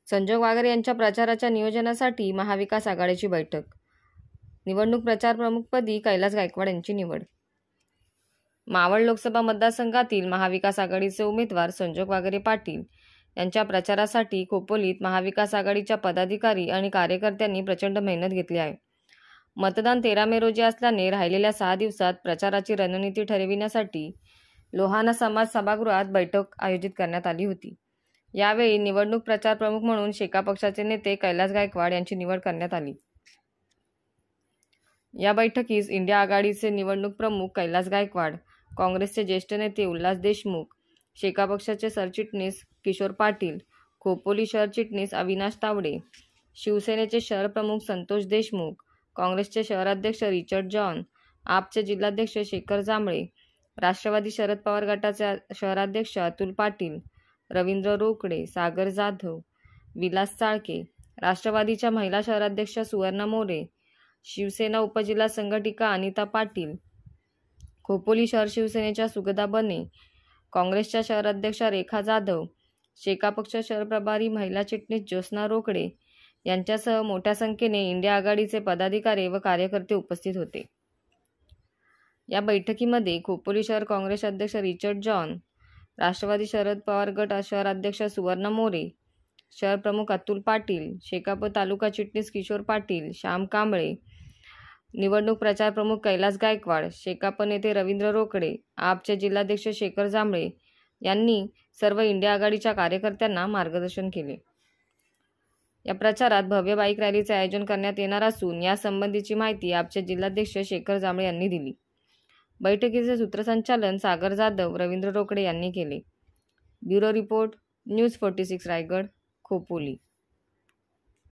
संजोग वागरे यांच्या प्रचाराच्या नियोजनासाठी महाविकास आघाडीची बैठक. निवडणूक प्रचार प्रमुखपदी कैलास गायकवाड यांची निवड. मावळ लोकसभा मतदारसंघातील महाविकास आघाडीचे उमेदवार संजोग वागरे पाटील यांच्या प्रचारासाठी खोपोलीत महाविकास आघाडीच्या पदाधिकारी आणि कार्यकर्त्यांनी प्रचंड मेहनत घेतली आहे. मतदान 13 मे रोजी असल्याने राहिलेल्या 6 दिवसात प्रचाराची रणनीती ठरविण्यासाठी लोहाना समाज सभागृहात बैठक आयोजित करण्यात आली होती. यावेळी निवडणूक प्रचार प्रमुख म्हणून शेका पक्षाचे नेते कैलास गायकवाड यांची निवड करण्यात आली. या बैठकीस इंडिया आघाडीचे निवडणूक प्रमुख कैलास गायकवाड, काँग्रेसचे ज्येष्ठ नेते उल्हास देशमुख, शेका पक्षाचे सरचिटणीस किशोर पाटील, खोपोली शहर चिटणीस अविनाश तावडे, शिवसेनेचे शहर प्रमुख संतोष देशमुख, काँग्रेसचे शहराध्यक्ष रिचर्ड जॉन, आपचे जिल्हाध्यक्ष शेखर जांभळे, राष्ट्रवादी शरद पवार गटाचे शहराध्यक्ष अतुल पाटील, रवींद्र रोकडे, सागर जाधव, विलास चाळके, राष्ट्रवादीच्या महिला शहराध्यक्ष सुवर्णा मोरे, शिवसेना उपजिल्हा संघटिका अनिता पाटील, खोपोली शहर शिवसेनेच्या सुगदा बने, काँग्रेसच्या शहराध्यक्षा रेखा जाधव, शेका पक्ष शहर प्रभारी महिला चिटणीस ज्योत्स्ना रोकडे यांच्यासह मोठ्या संख्येने इंडिया आघाडीचे पदाधिकारी व कार्यकर्ते उपस्थित होते. या बैठकीमध्ये खोपोली शहर काँग्रेस अध्यक्ष रिचर्ड जॉन, राष्ट्रवादी शरद पवार गट शहराध्यक्ष सुवर्णा मोरे, शहर प्रमुख अतुल पाटील, शेकाप तालुका चिटणीस किशोर पाटील, श्याम कांबळे, निवडणूक प्रचार प्रमुख कैलास गायकवाड, शेकाप नेते रवींद्र रोकडे, आपचे जिल्हाध्यक्ष शेखर जांभळे यांनी सर्व इंडिया आघाडीच्या कार्यकर्त्यांना मार्गदर्शन केले. या प्रचारात भव्य बाईक रॅलीचे आयोजन करण्यात येणार असून यासंबंधीची माहिती आपचे जिल्हाध्यक्ष शेखर जांभळे यांनी दिली. बैठकीचे सूत्रसंचालन सागर जाधव, रवींद्र रोकडे यांनी केले. Bureau report, news 46 Raigad, Khopoli.